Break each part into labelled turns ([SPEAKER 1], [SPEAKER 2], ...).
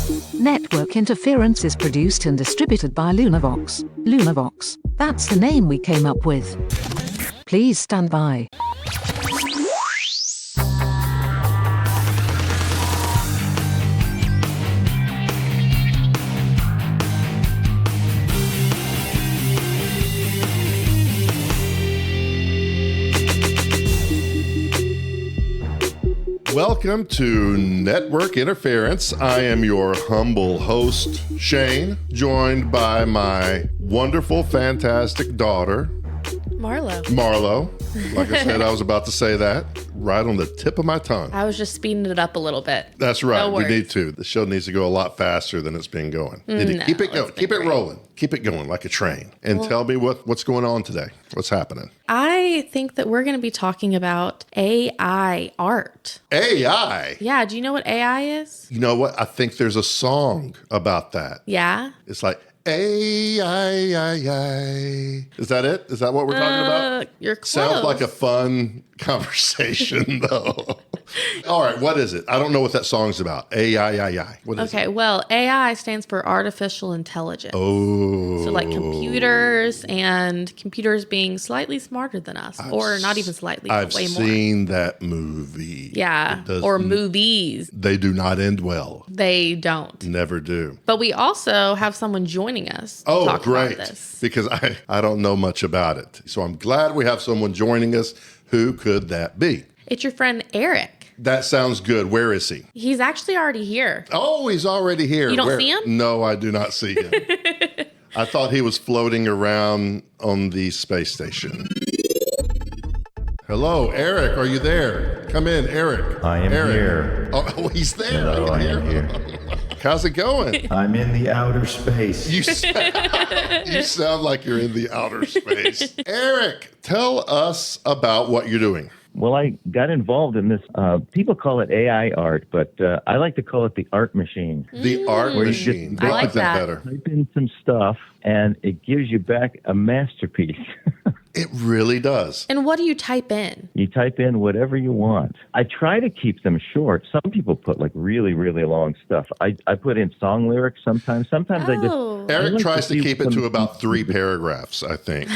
[SPEAKER 1] Network Interference is produced and distributed by Lunavox. Lunavox, that's the name we came up with. Please stand by.
[SPEAKER 2] Welcome to Network Interference. I am your humble host, Shane, joined by my wonderful, fantastic daughter, Marlowe. Like I said, I was about to say that right on the tip of my tongue.
[SPEAKER 3] I was just speeding it up a little bit.
[SPEAKER 2] That's right.
[SPEAKER 3] No
[SPEAKER 2] we need to. The show needs to go a lot faster than it's been going. Keep it going. Keep it rolling. Keep it going like a train. And tell me what's going on today. What's happening?
[SPEAKER 3] I think that we're going to be talking about AI art.
[SPEAKER 2] AI?
[SPEAKER 3] Yeah. Do you know what AI is?
[SPEAKER 2] You know what? I think there's a song about that.
[SPEAKER 3] Yeah.
[SPEAKER 2] It's like, AI. Is that it? Is that what we're talking about?
[SPEAKER 3] You're close.
[SPEAKER 2] Sounds like a fun conversation, though. All right, what is it? I don't know what that song's about. AI. What is it?
[SPEAKER 3] Okay, well, AI stands for artificial intelligence.
[SPEAKER 2] Oh.
[SPEAKER 3] So like computers and computers being slightly smarter than us. Or not even slightly,
[SPEAKER 2] I've
[SPEAKER 3] but way more.
[SPEAKER 2] seen that movie.
[SPEAKER 3] Yeah, or movies.
[SPEAKER 2] They do not end well.
[SPEAKER 3] They don't.
[SPEAKER 2] Never do.
[SPEAKER 3] But we also have someone joining us to talk
[SPEAKER 2] great.
[SPEAKER 3] about this.
[SPEAKER 2] Because I don't know much about it. So I'm glad we have someone joining us. Who could that be?
[SPEAKER 3] It's your friend Eric.
[SPEAKER 2] That sounds good. Where is he?
[SPEAKER 3] He's actually already here.
[SPEAKER 2] Oh, he's already here.
[SPEAKER 3] You don't see him?
[SPEAKER 2] No, I do not see him. I thought he was floating around on the space station. Hello, Eric. Are you there? Come in, Eric.
[SPEAKER 4] I am here.
[SPEAKER 2] Oh, he's there.
[SPEAKER 4] Hello, I am here.
[SPEAKER 2] How's it going?
[SPEAKER 4] I'm in the outer space.
[SPEAKER 2] You sound like you're in the outer space. Eric, tell us about what you're doing.
[SPEAKER 4] Well, I got involved in this. People call it AI art, but I like to call it the art machine.
[SPEAKER 2] The art machine.
[SPEAKER 3] I like that.
[SPEAKER 2] Better.
[SPEAKER 4] Type in some stuff, and it gives you back a masterpiece.
[SPEAKER 2] It really does.
[SPEAKER 3] And what do you type in?
[SPEAKER 4] You type in whatever you want. I try to keep them short. Some people put like really, really long stuff. I put in song lyrics sometimes. Sometimes I just...
[SPEAKER 2] Eric
[SPEAKER 4] like
[SPEAKER 2] tries to keep it to
[SPEAKER 4] some-
[SPEAKER 2] about 3 paragraphs, I think.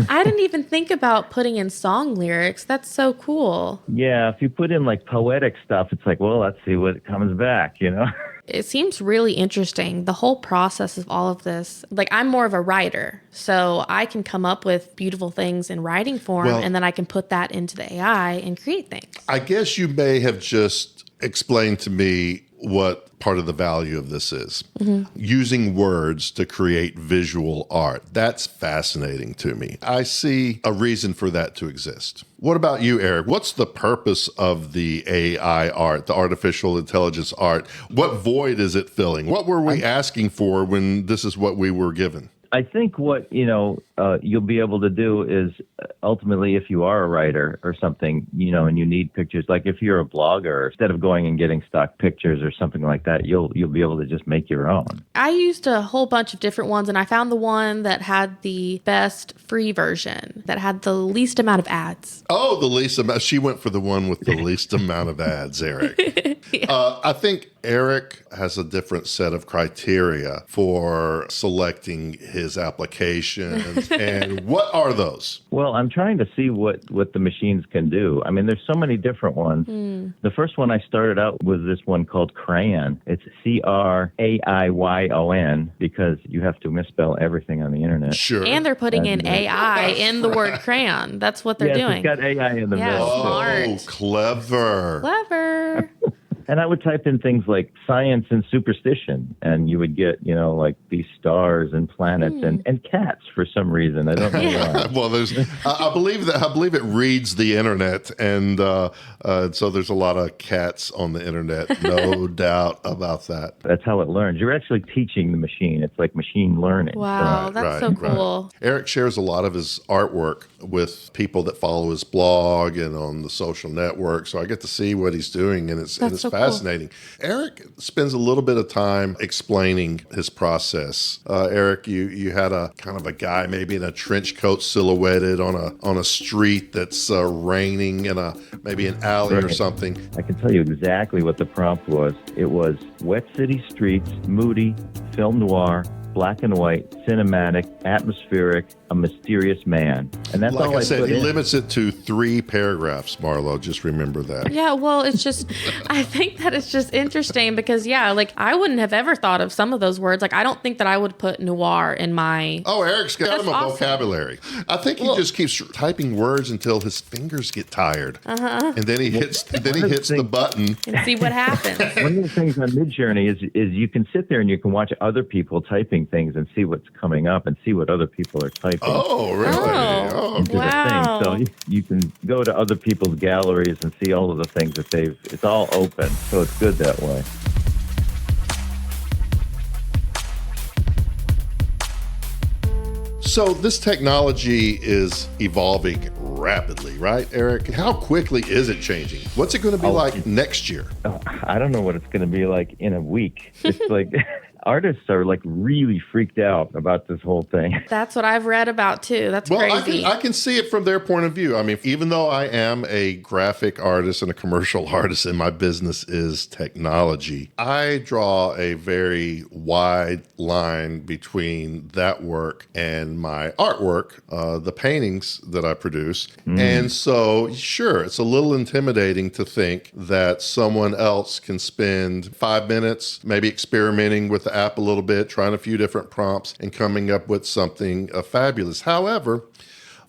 [SPEAKER 3] I didn't even think about putting in song lyrics. That's so cool.
[SPEAKER 4] Yeah, if you put in like poetic stuff, it's like, well, let's see what comes back, you know?
[SPEAKER 3] It seems really interesting, the whole process of all of this. Like, I'm more of a writer, so I can come up with beautiful things in writing form, and then I can put that into the AI and create things.
[SPEAKER 2] I guess you may have just explained to me what part of the value of this is. Using words to create visual art. That's fascinating to me. I see a reason for that to exist. What about you, Eric? What's the purpose of the AI art, the artificial intelligence art? What void is it filling? What were we asking for when this is what we were given?
[SPEAKER 4] I think what, you'll be able to do is ultimately, if you are a writer or something, and you need pictures, like if you're a blogger, instead of going and getting stock pictures or something like that, you'll be able to just make your own.
[SPEAKER 3] I used a whole bunch of different ones, and I found the one that had the best free version, that had the least amount of ads.
[SPEAKER 2] Oh, the least amount. She went for the one with the least amount of ads, Eric. I think Eric has a different set of criteria for selecting his applications. And what are those?
[SPEAKER 4] Well, I'm trying to see what the machines can do. I mean, there's so many different ones. The first one I started out was this one called Crayon. It's Craiyon because you have to misspell everything on the internet.
[SPEAKER 2] Sure.
[SPEAKER 3] And they're putting in AI in the word crayon. That's what they're doing.
[SPEAKER 4] It's got AI in the middle.
[SPEAKER 3] Smart.
[SPEAKER 2] Oh, clever.
[SPEAKER 3] Clever.
[SPEAKER 4] And I would type in things like science and superstition, and you would get, like these stars and planets and cats for some reason. I don't know why.
[SPEAKER 2] Well, I believe it reads the internet, and so there's a lot of cats on the internet. No doubt about that.
[SPEAKER 4] That's how it learns. You're actually teaching the machine. It's like machine learning.
[SPEAKER 3] Wow, that's so cool.
[SPEAKER 2] Eric shares a lot of his artwork with people that follow his blog and on the social network, so I get to see what he's doing, and it's fascinating. fascinating. Eric spends a little bit of time explaining his process. Eric, you had a kind of a guy maybe in a trench coat silhouetted on a street that's raining in maybe an alley or something.
[SPEAKER 4] I can tell you exactly what the prompt was. It was wet city streets, moody, film noir, black and white, cinematic, atmospheric, a mysterious man. And that's
[SPEAKER 2] like
[SPEAKER 4] all
[SPEAKER 2] I said, he
[SPEAKER 4] in.
[SPEAKER 2] limits it to 3 paragraphs, Marlowe. Just remember that.
[SPEAKER 3] Yeah, well, it's just, I think that it's just interesting because, yeah, like I wouldn't have ever thought of some of those words. Like, I don't think that I would put noir in my.
[SPEAKER 2] Oh, Eric's got
[SPEAKER 3] That's
[SPEAKER 2] him a
[SPEAKER 3] awesome.
[SPEAKER 2] vocabulary. I think he just keeps typing words until his fingers get tired. And then he hits the button.
[SPEAKER 3] And see what happens.
[SPEAKER 4] One of the things on Midjourney is you can sit there and you can watch other people typing things and see what's coming up and see what other people are typing.
[SPEAKER 2] Oh, really?
[SPEAKER 3] Oh,
[SPEAKER 2] okay.
[SPEAKER 3] wow.
[SPEAKER 4] So you can go to other people's galleries and see all of the things that it's all open. So it's good that way.
[SPEAKER 2] So this technology is evolving rapidly, right, Eric? How quickly is it changing? What's it going to be like next year?
[SPEAKER 4] I don't know what it's going to be like in a week. It's like artists are like really freaked out about this whole thing.
[SPEAKER 3] That's what I've read about too. That's
[SPEAKER 2] Well,
[SPEAKER 3] crazy.
[SPEAKER 2] I can see it from their point of view. I mean, even though I am a graphic artist and a commercial artist and my business is technology, I draw a very wide line between that work and my artwork, the paintings that I produce. And so, sure, it's a little intimidating to think that someone else can spend 5 minutes maybe experimenting with the app a little bit, trying a few different prompts and coming up with something fabulous. However,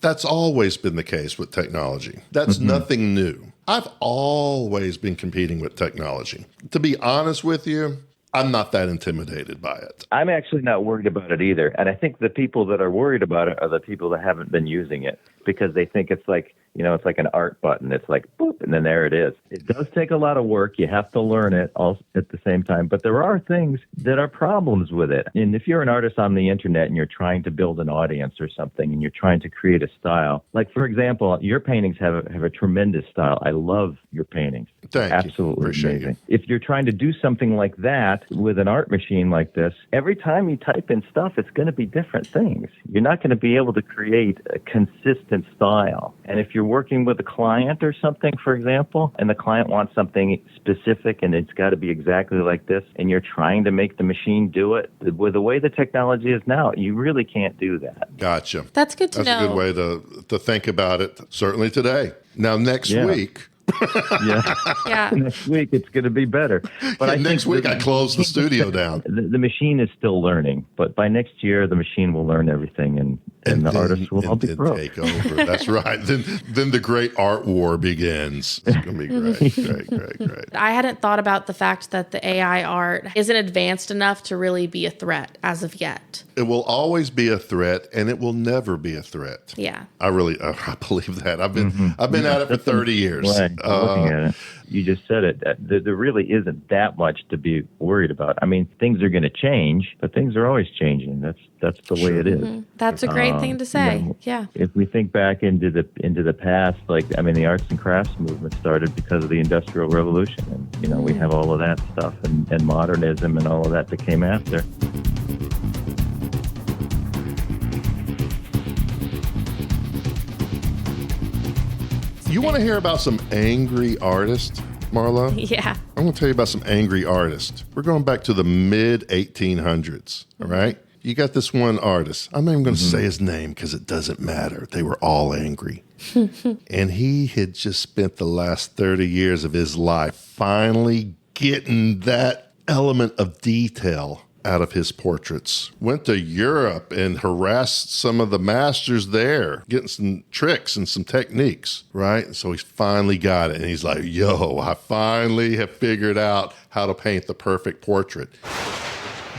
[SPEAKER 2] that's always been the case with technology. That's nothing new. I've always been competing with technology. To be honest with you, I'm not that intimidated by it.
[SPEAKER 4] I'm actually not worried about it either. And I think the people that are worried about it are the people that haven't been using it because they think it's like, it's like an art button. It's like, boop, and then there it is. It does take a lot of work. You have to learn it all at the same time. But there are things that are problems with it. And if you're an artist on the internet and you're trying to build an audience or something and you're trying to create a style, like, for example, your paintings have a tremendous style. I love your paintings.
[SPEAKER 2] Thank you.
[SPEAKER 4] Absolutely
[SPEAKER 2] Appreciate
[SPEAKER 4] amazing.
[SPEAKER 2] you.
[SPEAKER 4] If you're trying to do something like that with an art machine like this, every time you type in stuff, it's going to be different things. You're not going to be able to create a consistent style. And if you're working with a client or something, for example, and the client wants something specific and it's got to be exactly like this, and you're trying to make the machine do it, with the way the technology is now, you really can't do that.
[SPEAKER 2] Gotcha.
[SPEAKER 3] That's good to know.
[SPEAKER 2] That's a good way to think about it, certainly today. Now, next week...
[SPEAKER 3] Yeah.
[SPEAKER 4] Next week it's going to be better. But
[SPEAKER 2] next week I close the studio down.
[SPEAKER 4] The machine is still learning, but by next year the machine will learn everything, and the artists will all be broke.
[SPEAKER 2] Take over. That's right. Then the great art war begins. It's going to be great.
[SPEAKER 3] I hadn't thought about the fact that the AI art isn't advanced enough to really be a threat as of yet.
[SPEAKER 2] It will always be a threat, and it will never be a threat.
[SPEAKER 3] Yeah.
[SPEAKER 2] I believe that. I've been at it for 30 years.
[SPEAKER 4] Looking at it. You just said it. There really isn't that much to be worried about. I mean, things are going to change, but things are always changing. That's the way it is.
[SPEAKER 3] That's a great thing to say. Yeah.
[SPEAKER 4] If we think back into the past, the arts and crafts movement started because of the Industrial Revolution, and we have all of that stuff, and modernism and all of that came after.
[SPEAKER 2] You want to hear about some angry artists, Marlowe?
[SPEAKER 3] Yeah.
[SPEAKER 2] I'm going to tell you about some angry artists. We're going back to the mid 1800s, all right? You got this one artist. I'm not even going to say his name because it doesn't matter. They were all angry. And he had just spent the last 30 years of his life finally getting that element of detail out of his portraits. Went to Europe and harassed some of the masters there, getting some tricks and some techniques, right? So he's finally got it. And he's like, yo, I finally have figured out how to paint the perfect portrait.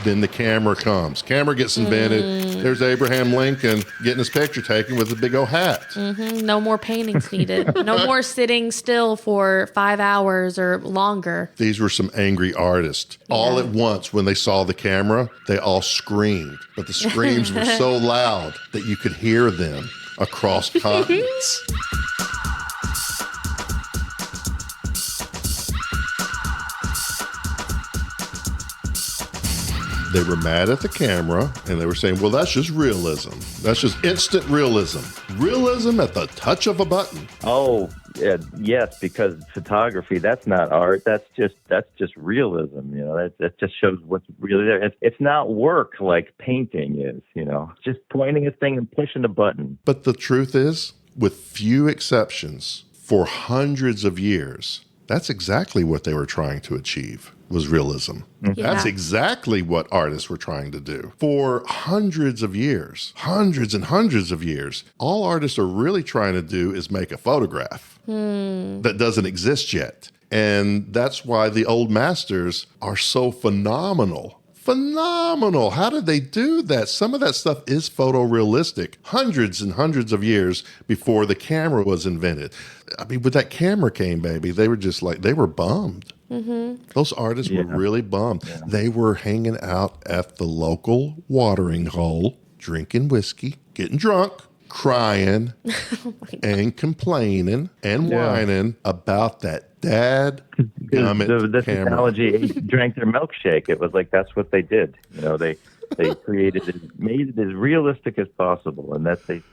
[SPEAKER 2] Then the camera comes. Camera gets invented. There's Abraham Lincoln getting his picture taken with a big old hat.
[SPEAKER 3] No more paintings needed. No more sitting still for 5 hours or longer.
[SPEAKER 2] These were some angry artists. All at once, when they saw the camera, they all screamed. But the screams were so loud that you could hear them across continents. They were mad at the camera, and they were saying, well, that's just realism. That's just instant realism. Realism at the touch of a button.
[SPEAKER 4] Oh, yeah, yes, because photography, that's not art. That's just realism. You know, that just shows what's really there. It's not work like painting is, you know, just pointing a thing and pushing a button.
[SPEAKER 2] But the truth is, with few exceptions, for hundreds of years, that's exactly what they were trying to achieve, was realism.
[SPEAKER 3] Yeah.
[SPEAKER 2] That's exactly what artists were trying to do. For hundreds of years, hundreds and hundreds of years, all artists are really trying to do is make a photograph that doesn't exist yet. And that's why the old masters are so phenomenal. Phenomenal. How did they do that? Some of that stuff is photorealistic, hundreds and hundreds of years before the camera was invented. I mean, when that camera came, baby, they were just like, they were bummed. Those artists were really bummed. Yeah. They were hanging out at the local watering hole, drinking whiskey, getting drunk, crying, and complaining and whining about that dadgummit
[SPEAKER 4] the
[SPEAKER 2] camera.
[SPEAKER 4] technology drank their milkshake. It was like that's what they did. You know, they created it, made it as realistic as possible, and that's they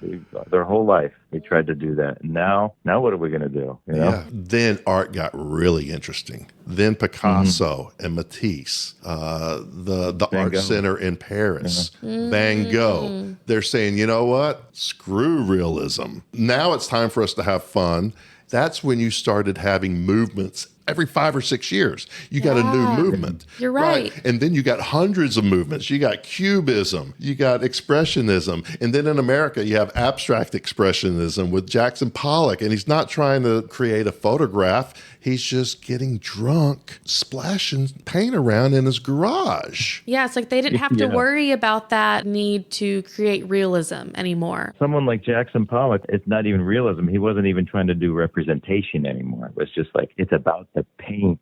[SPEAKER 4] their whole life they tried to do that. And now what are we going to do? You know?
[SPEAKER 2] Yeah. Then art got really interesting. Then Picasso and Matisse, the Art Center in Paris, Van Gogh. They're saying, you know what? Screw realism. Now it's time for us to have fun. That's when you started having movements every 5 or 6 years. You got a new movement.
[SPEAKER 3] You're right.
[SPEAKER 2] And then you got hundreds of movements. You got Cubism, you got Expressionism. And then in America, you have abstract Expressionism with Jackson Pollock. And he's not trying to create a photograph. He's just getting drunk, splashing paint around in his garage.
[SPEAKER 3] Yeah, it's like they didn't have to worry about that need to create realism anymore.
[SPEAKER 4] Someone like Jackson Pollock, it's not even realism. He wasn't even trying to do representation anymore. It was just like, it's about the paint.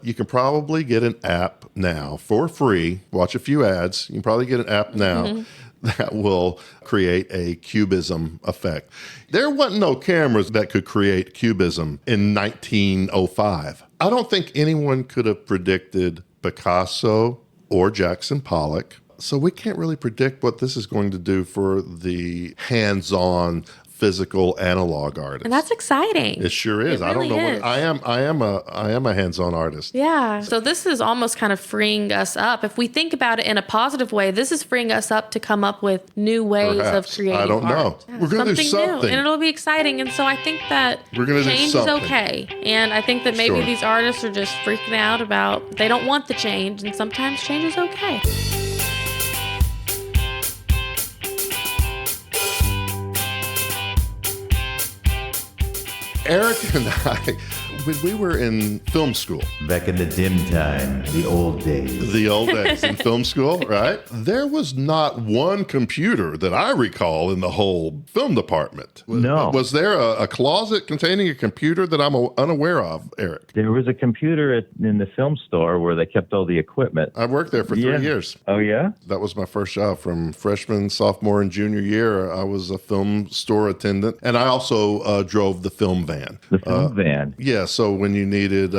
[SPEAKER 2] You can probably get an app now for free. Watch a few ads. You can probably get an app now that will create a cubism effect. There wasn't no cameras that could create cubism in 1905. I don't think anyone could have predicted Picasso or Jackson Pollock. So we can't really predict what this is going to do for the hands-on physical analog artist.
[SPEAKER 3] And that's exciting.
[SPEAKER 2] It sure is.
[SPEAKER 3] It really
[SPEAKER 2] I don't know
[SPEAKER 3] is.
[SPEAKER 2] what I am a hands-on artist.
[SPEAKER 3] Yeah. So this is almost kind of freeing us up. If we think about it in a positive way, this is freeing us up to come up with new ways
[SPEAKER 2] Perhaps.
[SPEAKER 3] of creating
[SPEAKER 2] I don't know.
[SPEAKER 3] art. Yeah,
[SPEAKER 2] We're going to do something.
[SPEAKER 3] new, and it'll be exciting. And so I think that
[SPEAKER 2] We're gonna do
[SPEAKER 3] change is
[SPEAKER 2] something.
[SPEAKER 3] okay. And I think that maybe
[SPEAKER 2] Sure.
[SPEAKER 3] these artists are just freaking out about, they don't want the change, and sometimes change is okay.
[SPEAKER 2] Eric and I, when we were in film school,
[SPEAKER 5] Back in the dim time, the old days.
[SPEAKER 2] the old days in film school, right? There was not one computer that I recall in the whole film department.
[SPEAKER 4] No.
[SPEAKER 2] Was there a closet containing a computer that I'm unaware of, Eric?
[SPEAKER 4] There was a computer in the film store where they kept all the equipment.
[SPEAKER 2] I worked there for 3 years.
[SPEAKER 4] Oh, yeah?
[SPEAKER 2] That was my first job from freshman, sophomore, and junior year. I was a film store attendant, and I also drove the film van.
[SPEAKER 4] The film van.
[SPEAKER 2] Yeah, so when you needed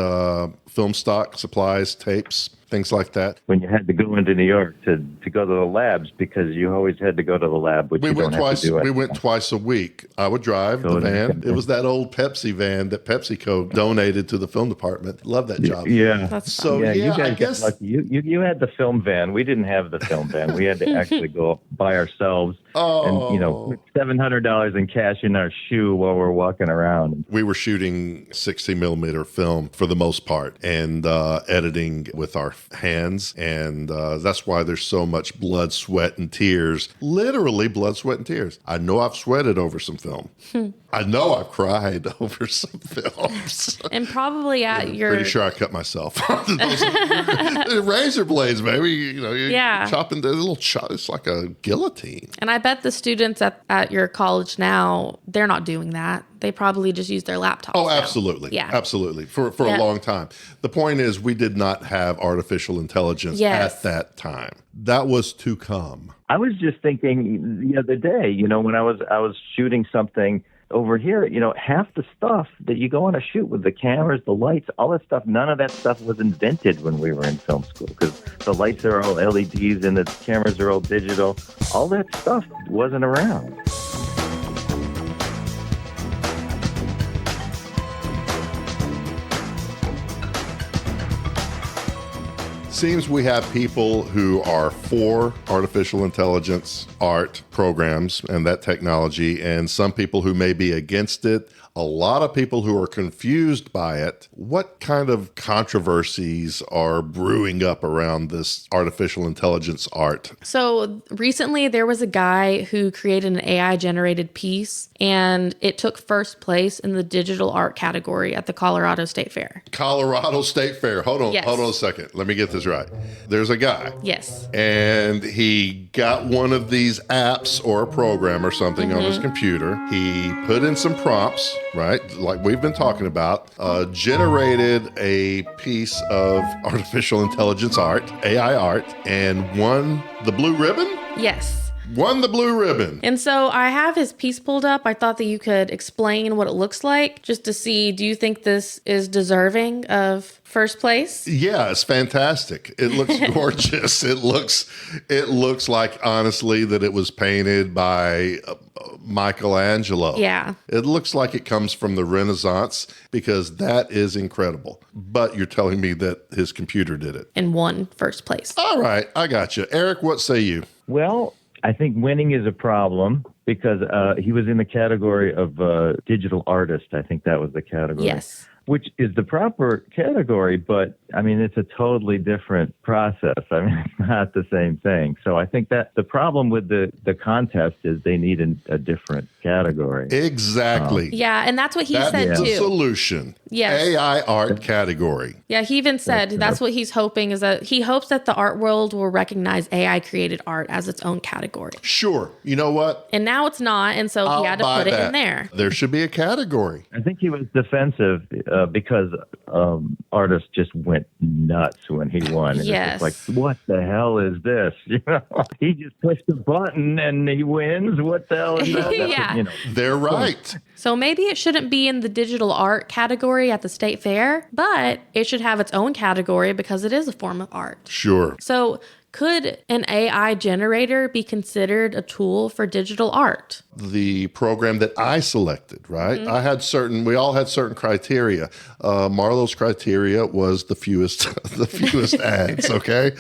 [SPEAKER 2] film stock, supplies, tapes, things like that.
[SPEAKER 4] When you had to go into New York to go to the labs, because you always had to go to the lab, which
[SPEAKER 2] We
[SPEAKER 4] you
[SPEAKER 2] went
[SPEAKER 4] don't
[SPEAKER 2] twice.
[SPEAKER 4] have to do
[SPEAKER 2] We
[SPEAKER 4] anymore.
[SPEAKER 2] went twice a week. I would drive
[SPEAKER 4] Go
[SPEAKER 2] the
[SPEAKER 4] to
[SPEAKER 2] van.
[SPEAKER 4] the-
[SPEAKER 2] It was that old Pepsi van that PepsiCo donated to the film department. Love that job.
[SPEAKER 4] Yeah.
[SPEAKER 3] That's
[SPEAKER 2] So
[SPEAKER 4] Yeah, you
[SPEAKER 2] I
[SPEAKER 4] guys
[SPEAKER 2] guess
[SPEAKER 4] got lucky. You had the film van. We didn't have the film van. We had to actually go by ourselves and, you know, put $700 in cash in our shoe while we're walking around.
[SPEAKER 2] we were shooting 60 millimeter film for the most part, and editing with our hands. And that's why there's so much blood, sweat, and tears. Literally blood, sweat, and tears. I know I've sweated over some film. I know I've cried over some films.
[SPEAKER 3] And probably at your...
[SPEAKER 2] Pretty sure I cut myself. Those razor blades, baby. You know, you're
[SPEAKER 3] Yeah.
[SPEAKER 2] chopping the little chop. It's like a guillotine.
[SPEAKER 3] And I bet the students at your college now, they're not doing that. They probably just use their laptops.
[SPEAKER 2] Oh,
[SPEAKER 3] now.
[SPEAKER 2] absolutely.
[SPEAKER 3] Yeah.
[SPEAKER 2] Absolutely. For
[SPEAKER 3] Yeah.
[SPEAKER 2] a long time. The point is, we did not have artificial intelligence
[SPEAKER 3] Yes.
[SPEAKER 2] at that time. That was to come.
[SPEAKER 4] I was just thinking the other day, you know, when I was shooting something over here, half the stuff that you go on a shoot with the cameras, the lights, all that stuff, none of that stuff was invented when we were in film school, because the lights are all LEDs and the cameras are all digital. All that stuff wasn't around.
[SPEAKER 2] Seems we have people who are for artificial intelligence art programs and that technology, and some people who may be against it. A lot of people who are confused by it. What kind of controversies are brewing up around this artificial intelligence art?
[SPEAKER 3] So recently there was a guy who created an AI generated piece, and it took first place in the digital art category at the Colorado State Fair.
[SPEAKER 2] Colorado State Fair. Hold on.
[SPEAKER 3] Yes.
[SPEAKER 2] Hold on a second. Let me get this right. There's a guy.
[SPEAKER 3] Yes.
[SPEAKER 2] And he got one of these apps or a program or something on his computer. He put in some prompts, right? Like we've been talking about, generated a piece of artificial intelligence art, AI art, and won the blue ribbon?
[SPEAKER 3] Yes.
[SPEAKER 2] Won the blue ribbon.
[SPEAKER 3] And so I have his piece pulled up. I thought that you could explain what it looks like just to see, do you think this is deserving of first place?
[SPEAKER 2] Yeah, it's fantastic. It looks gorgeous. It looks like, honestly, that it was painted by Michelangelo.
[SPEAKER 3] Yeah.
[SPEAKER 2] It looks like it comes from the Renaissance, because that is incredible. But you're telling me that his computer did it.
[SPEAKER 3] And won first place.
[SPEAKER 2] All right, I got you. Eric, what say you?
[SPEAKER 4] Well, I think winning is a problem because he was in the category of digital artist. I think that was the category.
[SPEAKER 3] Yes.
[SPEAKER 4] Which is the proper category, but I mean, it's a totally different process. I mean, it's not the same thing. So I think that the problem with the contest is they need a different category.
[SPEAKER 2] Exactly.
[SPEAKER 3] Yeah, and that's what he said
[SPEAKER 2] That's the
[SPEAKER 3] too.
[SPEAKER 2] solution.
[SPEAKER 3] Yes.
[SPEAKER 2] AI art category.
[SPEAKER 3] Yeah, he even said that's what he's hoping, is that he hopes that the art world will recognize AI created art as its own category.
[SPEAKER 2] Sure. You know what?
[SPEAKER 3] And now it's not, and so he had to
[SPEAKER 2] I'll buy
[SPEAKER 3] put it
[SPEAKER 2] that.
[SPEAKER 3] in there.
[SPEAKER 2] There should be a category.
[SPEAKER 4] I think he was defensive because artists just went nuts when he won. And
[SPEAKER 3] Yes.
[SPEAKER 4] It's just like, what the hell is this? He just pushed a button and he wins. What the hell is that?
[SPEAKER 3] Yeah.
[SPEAKER 2] They're right.
[SPEAKER 3] So maybe it shouldn't be in the digital art category at the state fair, but it should have its own category because it is a form of art.
[SPEAKER 2] Sure.
[SPEAKER 3] So could an AI generator be considered a tool for digital art?
[SPEAKER 2] The program that I selected, right? We all had certain criteria. Marlowe's criteria was the fewest ads, okay?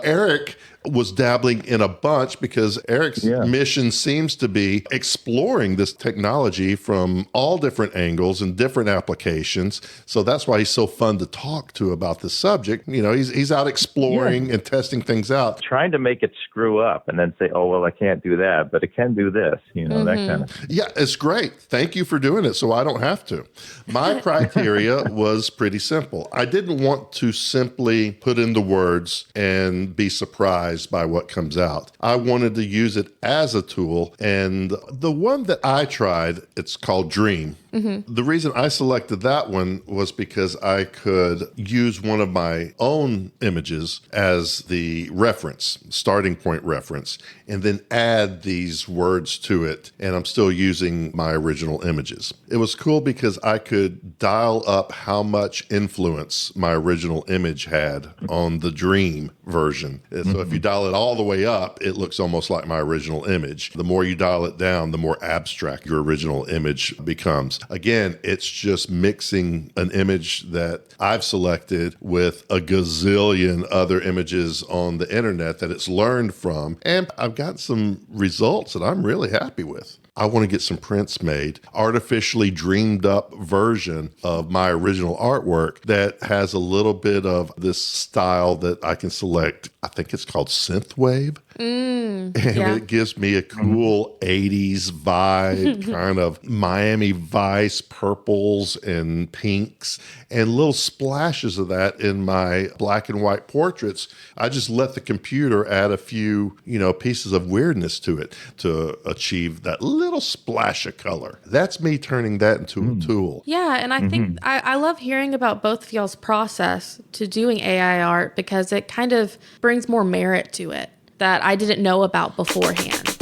[SPEAKER 2] Eric was dabbling in a bunch because Eric's mission seems to be exploring this technology from all different angles and different applications. So that's why he's so fun to talk to about this subject. He's out exploring and testing things out.
[SPEAKER 4] Trying to make it screw up and then say, oh, well, I can't do that, but it can do this, that kind of thing.
[SPEAKER 2] Yeah, it's great. Thank you for doing it so I don't have to. My criteria was pretty simple. I didn't want to simply put in the words and be surprised by what comes out. I wanted to use it as a tool, and the one that I tried, it's called Dream. The reason I selected that one was because I could use one of my own images as the reference, starting point reference, and then add these words to it, and I'm still using my original images. It was cool because I could dial up how much influence my original image had on the Dream version. So if you dial it all the way up, it looks almost like my original image. The more you dial it down, the more abstract your original image becomes. Again, it's just mixing an image that I've selected with a gazillion other images on the internet that it's learned from. And I've got some results that I'm really happy with. I want to get some prints made, artificially dreamed up version of my original artwork that has a little bit of this style that I can select. I think it's called synthwave. And it gives me a cool 80s vibe, kind of Miami Vice purples and pinks, and little splashes of that in my black and white portraits. I just let the computer add a few, pieces of weirdness to it to achieve that little splash of color. That's me turning that into a tool.
[SPEAKER 3] Yeah, and I think I love hearing about both of y'all's process to doing AI art because it kind of brings more merit to it that I didn't know about beforehand.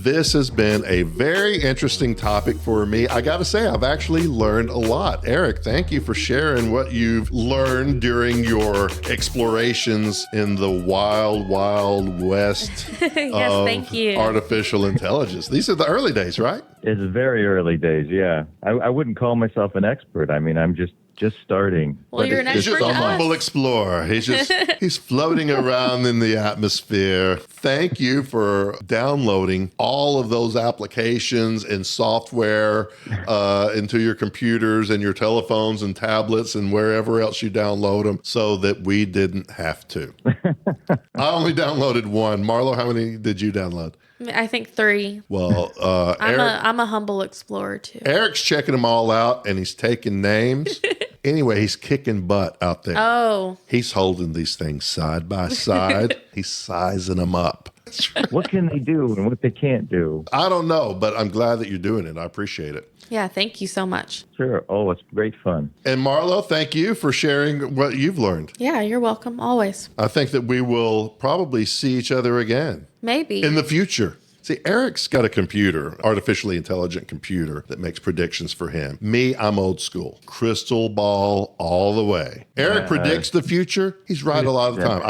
[SPEAKER 2] This has been a very interesting topic for me. I got to say, I've actually learned a lot. Eric, thank you for sharing what you've learned during your explorations in the wild, wild west
[SPEAKER 3] Yes,
[SPEAKER 2] of
[SPEAKER 3] thank you.
[SPEAKER 2] artificial intelligence. These are the early days, right?
[SPEAKER 4] It's very early days, yeah. I wouldn't call myself an expert. I mean, I'm just starting.
[SPEAKER 3] Well, you're an
[SPEAKER 2] He's
[SPEAKER 3] expert
[SPEAKER 2] just a
[SPEAKER 3] to
[SPEAKER 2] humble
[SPEAKER 3] us.
[SPEAKER 2] explorer. He's floating around in the atmosphere. Thank you for downloading all of those applications and software into your computers and your telephones and tablets and wherever else you download them so that we didn't have to. I only downloaded one. Marlowe, how many did you download?
[SPEAKER 3] I think 3.
[SPEAKER 2] Well, Eric,
[SPEAKER 3] I'm a humble explorer too.
[SPEAKER 2] Eric's checking them all out and he's taking names. Anyway, he's kicking butt out there.
[SPEAKER 3] Oh,
[SPEAKER 2] He's holding these things side by side. He's sizing them up.
[SPEAKER 4] What can they do and what they can't do?
[SPEAKER 2] I don't know, but I'm glad that you're doing it. I appreciate it.
[SPEAKER 3] yeah. Thank you so much.
[SPEAKER 4] Sure. Oh, it's great fun.
[SPEAKER 2] And Marlowe, thank you for sharing what you've learned.
[SPEAKER 3] Yeah, you're welcome. Always.
[SPEAKER 2] I think that we will probably see each other again
[SPEAKER 3] Maybe.
[SPEAKER 2] in the future. See, Eric's got a computer, artificially intelligent computer that makes predictions for him. Me, I'm old school. Crystal ball all the way. Eric predicts the future. He's right a lot of the time.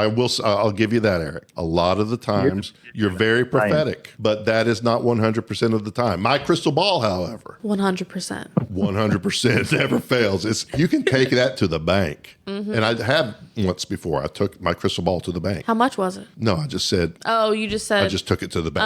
[SPEAKER 2] I'll give you that, Eric. A lot of the times you're very prophetic, but that is not 100% of the time. My crystal ball, however,
[SPEAKER 3] 100%.
[SPEAKER 2] 100% never fails. You can take that to the bank. And I have once before. I took my crystal ball to the bank.
[SPEAKER 3] How much was it?
[SPEAKER 2] No, I just said
[SPEAKER 3] Oh, you just said.
[SPEAKER 2] I just took it to the bank.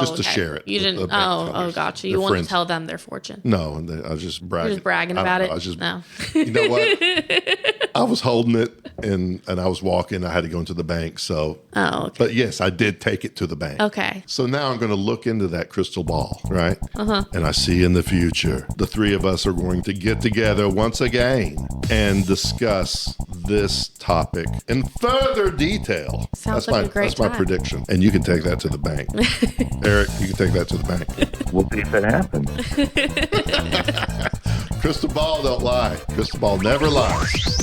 [SPEAKER 2] Just to
[SPEAKER 3] okay.
[SPEAKER 2] share it.
[SPEAKER 3] You
[SPEAKER 2] with
[SPEAKER 3] didn't.
[SPEAKER 2] the bank
[SPEAKER 3] Oh,
[SPEAKER 2] tellers.
[SPEAKER 3] gotcha.
[SPEAKER 2] Their
[SPEAKER 3] You want to
[SPEAKER 2] friends.
[SPEAKER 3] tell them their fortune.
[SPEAKER 2] No, and I was just bragging.
[SPEAKER 3] You're just bragging
[SPEAKER 2] I
[SPEAKER 3] about
[SPEAKER 2] don't
[SPEAKER 3] it.
[SPEAKER 2] know, I was just,
[SPEAKER 3] No.
[SPEAKER 2] You know what? I was holding it and I was walking. I had to go into the bank. So,
[SPEAKER 3] Oh, okay.
[SPEAKER 2] but yes, I did take it to the bank.
[SPEAKER 3] Okay.
[SPEAKER 2] So now I'm going to look into that crystal ball, right? And I see in the future, the three of us are going to get together once again and discuss this topic in further detail.
[SPEAKER 3] Sounds like a great
[SPEAKER 2] That's my
[SPEAKER 3] time.
[SPEAKER 2] prediction. And you can take that to the bank. Eric, you can take that to the bank.
[SPEAKER 4] We'll see if it happens.
[SPEAKER 2] Crystal ball don't lie. Crystal ball never lies.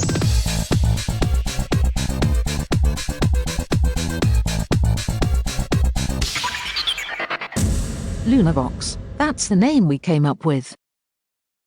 [SPEAKER 1] Lunavox. That's the name we came up with.